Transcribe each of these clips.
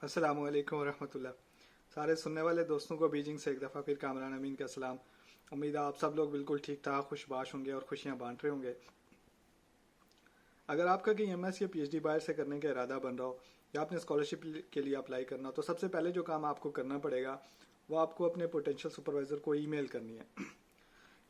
अस्सलाम वालेकुम रहमतुल्लाह। सारे सुनने वाले दोस्तों को बीजिंग से एक दफ़ा फिर कामरान अमीन का सलाम। उम्मीद है आप सब लोग बिल्कुल ठीक ठाक खुशबाश होंगे और खुशियां बांट रहे होंगे। अगर आपका कहीं एमएस या पीएचडी बाहर से करने का इरादा बन रहा हो या आपने स्कॉलरशिप के लिए अप्लाई करना हो, तो सबसे पहले जो काम आपको करना पड़ेगा वो आपको अपने पोटेंशियल सुपरवाइज़र को ईमेल करनी है।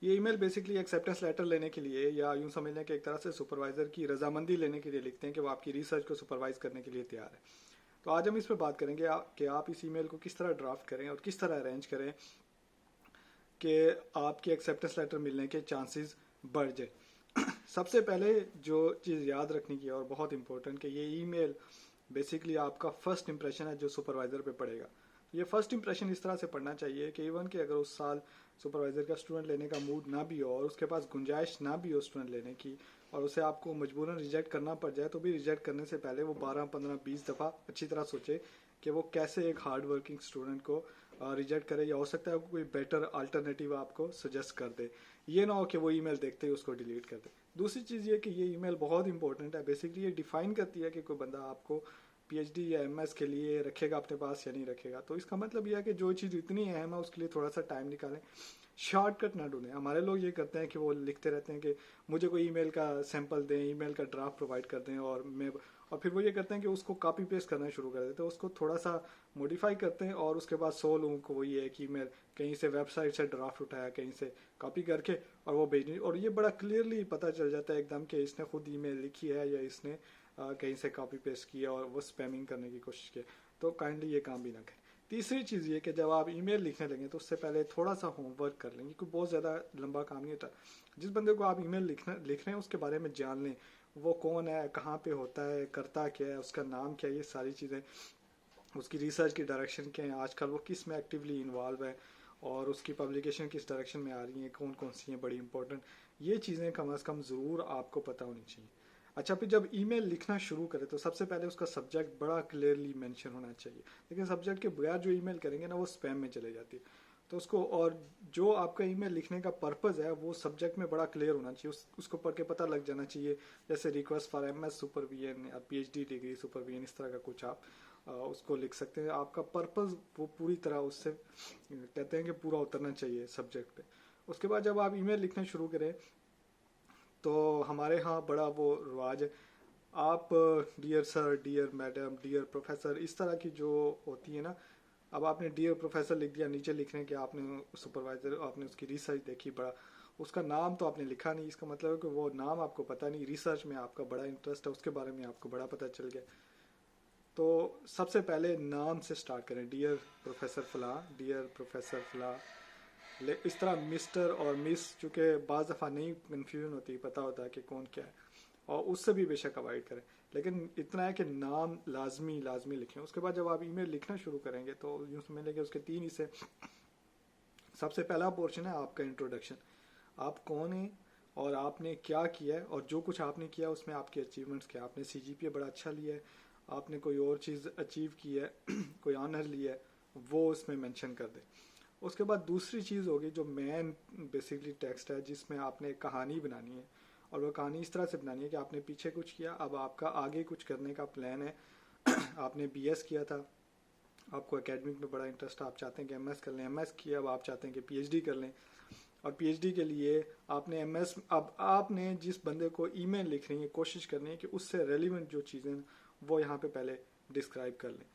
ये ईमेल बेसिकली एक्सेप्टेंस लेटर लेने के लिए, या यूं समझ लें कि एक तरह से सुपरवाइज़र की रजामंदी लेने के लिए लिखते हैं कि वो आपकी रिसर्च को सुपरवाइज करने के लिए तैयार है। तो आज हम इस पर बात करेंगे कि आप इस ईमेल को किस तरह ड्राफ्ट करें और किस तरह अरेंज करें कि आपके एक्सेप्टेंस लेटर मिलने के चांसेस बढ़ जाए। सबसे पहले जो चीज़ याद रखने की है और बहुत इंपॉर्टेंट, कि ये ईमेल बेसिकली आपका फर्स्ट इंप्रेशन है जो सुपरवाइज़र पे पड़ेगा। ये फर्स्ट इंप्रेशन इस तरह से पढ़ना चाहिए कि इवन कि अगर उस साल सुपरवाइज़र का स्टूडेंट लेने का मूड ना भी हो और उसके पास गुंजाइश ना भी हो स्टूडेंट लेने की, और उसे आपको मजबूरन रिजेक्ट करना पड़ जाए, तो भी रिजेक्ट करने से पहले वो 12, 15, 20 दफ़ा अच्छी तरह सोचे कि वो कैसे एक हार्ड वर्किंग स्टूडेंट को रिजेक्ट करे, या हो सकता है कोई बेटर अल्टरनेटिव आपको सजेस्ट कर दे। ये ना हो कि वो ईमेल देखते ही उसको डिलीट कर दे। दूसरी चीज़ ये कि ये ईमेल बहुत इंपॉर्टेंट है। बेसिकली ये डिफाइन करती है कि कोई बंदा आपको पीएचडी या एमएस के लिए रखेगा अपने पास या नहीं रखेगा। तो इसका मतलब यह है कि जो चीज़ इतनी अहम है उसके लिए थोड़ा सा टाइम निकालें, शॉर्टकट ना ढूंढें। हमारे लोग ये करते हैं कि वो लिखते रहते हैं कि मुझे कोई ईमेल का सैंपल दें, ईमेल का ड्राफ्ट प्रोवाइड कर दें, और फिर वो ये करते हैं कि उसको कॉपी पेस्ट करना शुरू कर देते हैं, उसको थोड़ा सा मॉडिफाई करते हैं, और उसके बाद 100 लोगों को वही है कि ईमेल कहीं से वेबसाइट से ड्राफ्ट उठाया, कहीं से कॉपी करके और वो भेजनी। और ये बड़ा क्लियरली पता चल जाता है एकदम कि इसने खुद ईमेल लिखी है या इसने कहीं से कॉपी पेस्ट किया और वो स्पैमिंग करने की कोशिश की। तो काइंडली ये काम भी ना करें। तीसरी चीज़ ये कि जब आप ईमेल लिखने लगे तो उससे पहले थोड़ा सा होमवर्क कर लेंगे, क्योंकि बहुत ज़्यादा लंबा काम नहीं होता। जिस बंदे को आप ईमेल लिख रहे हैं उसके बारे में जान लें, वो कौन है, कहाँ पे होता है, करता क्या है, उसका नाम क्या है, ये सारी चीज़ें, उसकी रिसर्च की डायरेक्शन क्या है, आजकल वो किस में एक्टिवली इन्वॉल्व है, और उसकी पब्लिकेशन किस डायरेक्शन में आ रही हैं, कौन कौन सी हैं बड़ी इंपॉर्टेंट। ये चीज़ें कम अज़ कम ज़रूर आपको पता होनी चाहिए। अच्छा, फिर जब ईमेल लिखना शुरू करें तो सबसे पहले उसका सब्जेक्ट बड़ा क्लियरली मेंशन होना चाहिए। लेकिन सब्जेक्ट के बगैर जो ईमेल करेंगे ना वो स्पैम में चले जाती है। तो उसको, और जो आपका ईमेल लिखने का पर्पज़ है वो सब्जेक्ट में बड़ा क्लियर होना चाहिए, उसको पढ़ के पता लग जाना चाहिए। जैसे रिक्वेस्ट फॉर एमएस सुपरविजन या पीएचडी डिग्री सुपरविजन, इस तरह का कुछ आप उसको लिख सकते हैं। आपका पर्पज़ वो पूरी तरह उससे कहते हैं कि पूरा उतरना चाहिए सब्जेक्ट पे। उसके बाद जब आप ईमेल लिखना शुरू करें तो हमारे यहाँ बड़ा वो रिवाज है, आप dear sir, dear madam, dear professor, इस तरह की जो होती है ना। अब आपने डियर प्रोफेसर लिख दिया, नीचे लिख रहे हैं कि आपने सुपरवाइजर, आपने उसकी रिसर्च देखी, बड़ा उसका नाम तो आपने लिखा नहीं, इसका मतलब है कि वो नाम आपको पता नहीं, रिसर्च में आपका बड़ा इंटरेस्ट है, उसके बारे में आपको बड़ा पता चल गया। तो सबसे पहले नाम से स्टार्ट करें, डियर प्रोफेसर फला, डियर प्रोफेसर फला। इस तरह मिस्टर और मिस, चूँकि बाज़ दफ़ा नहीं कन्फ्यूजन होती, पता होता है कि कौन क्या है, और उससे भी बेशक अवॉइड करें। लेकिन इतना है कि नाम लाजमी लाजमी लिखें। उसके बाद जब आप ईमेल लिखना शुरू करेंगे तो यूँ समझ लेंगे उसके 3 हिस्से। सबसे पहला पोर्शन है आपका इंट्रोडक्शन, आप कौन हैं और आपने क्या किया है, और जो कुछ आपने किया उसमें आपके अचीवमेंट्स क्या, आपने सीजीपीए बड़ा अच्छा लिया है, आपने कोई और चीज़ अचीव की है, कोई ऑनर लिया है, वो उसमें मेंशन कर दें। उसके बाद दूसरी चीज़ होगी जो मेन बेसिकली टेक्स्ट है, जिसमें आपने एक कहानी बनानी है, और वो कहानी इस तरह से बनानी है कि आपने पीछे कुछ किया, अब आपका आगे कुछ करने का प्लान है। आपने बीएस किया था, आपको एकेडमिक में बड़ा इंटरेस्ट, आप चाहते हैं कि एमएस कर लें, एमएस किया, अब आप चाहते हैं कि पीएचडी कर लें, और पीएचडी के लिए आपने एमएस, अब आपने जिस बंदे को ईमेल लिख रही है कोशिश करनी है कि उससे रेलिवेंट जो चीज़ें वो यहाँ पे पहले डिस्क्राइब कर लें।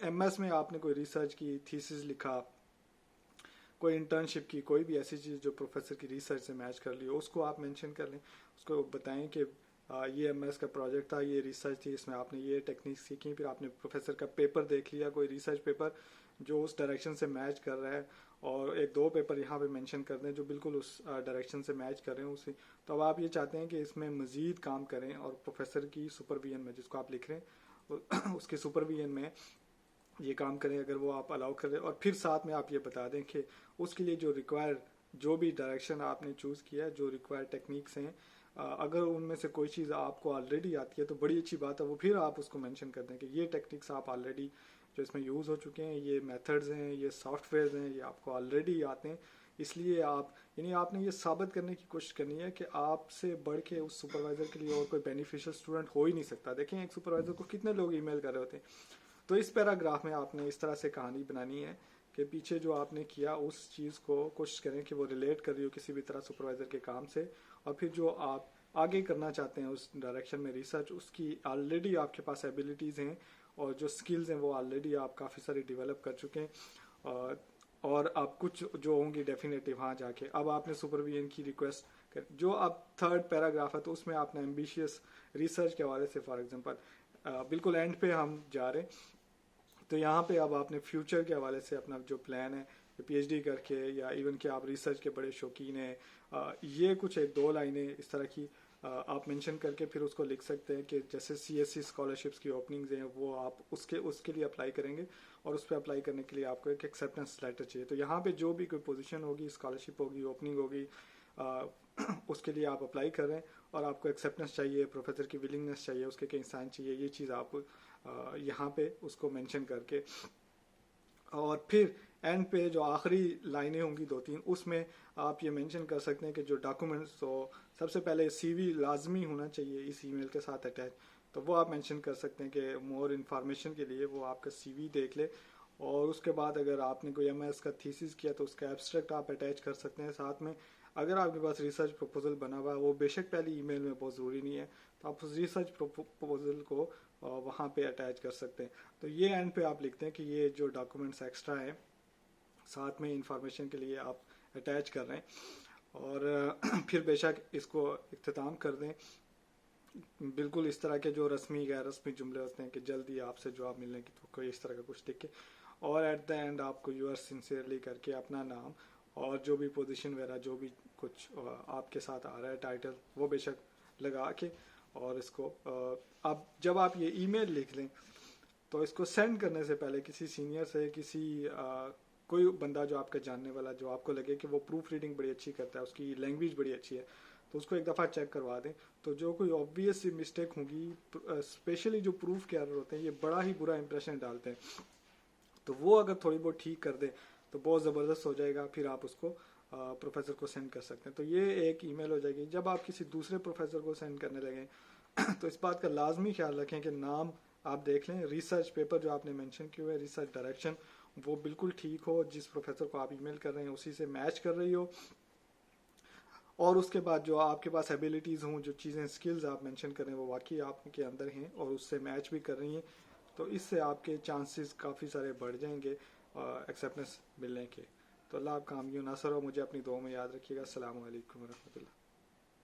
एमएस में आपने कोई रिसर्च की, थीसिस लिखा, कोई इंटर्नशिप की, कोई भी ऐसी चीज़ जो प्रोफेसर की रिसर्च से मैच कर ली हो, उसको आप मेंशन कर लें। उसको बताएं कि ये एमएस का प्रोजेक्ट था, ये रिसर्च थी, इसमें आपने ये टेक्निक सीखी, फिर आपने प्रोफेसर का पेपर देख लिया, कोई रिसर्च पेपर जो उस डायरेक्शन से मैच कर रहा है, और एक दो पेपर यहाँ पे मेंशन कर दें जो बिल्कुल उस डायरेक्शन से मैच कर रहे हैं उसे। तो अब आप ये चाहते हैं कि इसमें मज़ीद काम करें, और प्रोफेसर की सुपरविजन में, जिसको आप लिख रहे हैं उसके सुपरविजन में ये काम करें, अगर वो आप अलाउ करें। और फिर साथ में आप ये बता दें कि उसके लिए जो रिक्वायर, जो भी डायरेक्शन आपने चूज़ किया है, जो रिक्वायर टेक्निक्स हैं, अगर उनमें से कोई चीज़ आपको ऑलरेडी आती है तो बड़ी अच्छी बात है, वो फिर आप उसको मेंशन कर दें कि ये टेक्निक्स आप ऑलरेडी जो इसमें यूज़ हो चुके हैं, ये मेथड्स हैं, ये सॉफ्टवेयर हैं, ये आपको ऑलरेडी आते हैं, اس لیے آپ نے یہ ثابت کرنے کی کوشش کرنی ہے کہ آپ سے بڑھ کے اس سپروائزر کے لیے اور کوئی بینیفیشل اسٹوڈنٹ ہو ہی نہیں سکتا. دیکھیں ایک سپروائزر کو کتنے لوگ ای میل کر رہے ہوتے ہیں. تو اس پیراگراف میں آپ نے اس طرح سے کہانی بنانی ہے کہ پیچھے جو آپ نے کیا اس چیز کو کوشش کریں کہ وہ ریلیٹ کر رہی ہو کسی بھی طرح سپروائزر کے کام سے, اور پھر جو آپ آگے کرنا چاہتے ہیں اس ڈائریکشن میں ریسرچ, اس کی آلریڈی آپ کے پاس ایبیلٹیز ہیں اور جو سکلز ہیں وہ آلریڈی آپ کافی ساری ڈیولپ کر چکے ہیں, اور آپ کچھ جو ہوں گی ڈیفینیٹلی وہاں جا کے اب آپ نے سپرویژن کی ریکویسٹ جو اب تھرڈ پیراگراف ہے تو اس میں آپ نے ایمبیشیس ریسرچ کے حوالے سے فار ایگزامپل بالکل اینڈ پہ ہم جا رہے ہیں. تو یہاں پہ اب آپ نے فیوچر کے حوالے سے اپنا جو پلان ہے پی ایچ ڈی کر کے یا ایون کہ آپ ریسرچ کے بڑے شوقین ہیں, یہ کچھ ایک دو لائنیں اس طرح کی آپ مینشن کر کے پھر اس کو لکھ سکتے ہیں کہ جیسے سی ایس سی اسکالرشپس کی اوپننگز ہیں وہ آپ اس کے لیے اپلائی کریں گے, اور اس پہ اپلائی کرنے کے لیے آپ کو ایک ایکسیپٹنس لیٹر چاہیے. تو یہاں پہ جو بھی کوئی پوزیشن ہوگی, اسکالرشپ ہوگی, اوپننگ ہوگی, اس کے لیے آپ اپلائی کر رہے ہیں اور آپ کو ایکسیپٹنس چاہیے, پروفیسر کی ولنگنس چاہیے, اس کے کئی سائن چاہیے, یہ چیز آپ یہاں پہ اس کو مینشن کر کے, اور پھر اینڈ پہ جو آخری لائنیں ہوں گی 2-3 اس میں آپ یہ مینشن کر سکتے ہیں کہ جو ڈاکومنٹس ہو, سب سے پہلے سی وی لازمی ہونا چاہیے اس ای میل کے ساتھ اٹیچ, تو وہ آپ مینشن کر سکتے ہیں کہ مور انفارمیشن کے لیے وہ آپ کا سی وی دیکھ لے, اور اس کے بعد اگر آپ نے کوئی ایم ایس کا تھیسس کیا تو اس کا ایبسٹریکٹ آپ اٹیچ کر سکتے ہیں ساتھ میں. اگر آپ کے پاس ریسرچ پروپوزل بنا ہوا ہے وہ بے شک پہلی ای میل میں بہت ضروری نہیں ہے, تو آپ اس ریسرچ پروپوزل کو وہاں پہ اٹیچ کر سکتے ہیں. تو یہ اینڈ پہ آپ لکھتے ہیں کہ یہ جو ڈاکومنٹس ایکسٹرا ہیں ساتھ میں انفارمیشن کے لیے آپ اٹیچ کر رہے ہیں, اور پھر بے شک اس کو اختتام کر دیں بالکل اس طرح کے جو رسمی غیر رسمی جملے ہوتے ہیں کہ جلدی آپ سے جواب ملنے کی تو کوئی اس طرح کا کچھ لکھ کے, اور ایٹ دا اینڈ آپ کو یور سنسیئرلی کر کے اپنا نام اور جو بھی پوزیشن وغیرہ جو بھی کچھ آپ کے ساتھ آ رہا ہے ٹائٹل وہ بے شک لگا کے, اور اس کو اب جب آپ یہ ای میل لکھ لیں تو اس کو سینڈ کرنے سے پہلے کسی سینئر سے, کسی کوئی بندہ جو آپ کا جاننے والا جو آپ کو لگے کہ وہ پروف ریڈنگ بڑی اچھی کرتا ہے, اس کی لینگویج بڑی اچھی ہے, تو اس کو ایک دفعہ چیک کروا دیں. تو جو کوئی آبویس سی مسٹیک ہوگی, اسپیشلی جو پروف کے ایرر ہوتے ہیں یہ بڑا ہی برا امپریشن ڈالتے ہیں, تو وہ اگر تھوڑی بہت ٹھیک کر دیں تو بہت زبردست ہو جائے گا. پھر آپ اس کو پروفیسر کو سینڈ کر سکتے ہیں. تو یہ ایک ای میل ہو جائے گی. جب آپ کسی دوسرے پروفیسر کو سینڈ کرنے لگیں تو اس بات کا لازمی خیال رکھیں کہ نام آپ دیکھ لیں, ریسرچ پیپر جو آپ نے مینشن کیے ہوئے, ریسرچ ڈائریکشن وہ بالکل ٹھیک ہو, جس پروفیسر کو آپ ای میل کر رہے ہیں اسی سے میچ کر رہی ہو, اور اس کے بعد جو آپ کے پاس ایبیلٹیز ہوں, جو چیزیں سکلز آپ مینشن کر رہے ہیں وہ واقعی آپ کے اندر ہیں اور اس سے میچ بھی کر رہی ہیں, تو اس سے آپ کے چانسز کافی سارے بڑھ جائیں گے ایکسیپٹنس ملنے کے. تو اللہ آپ کامیاب ناصر ہو. مجھے اپنی دعاؤں میں یاد رکھیے گا. السلام علیکم ورحمۃ اللہ.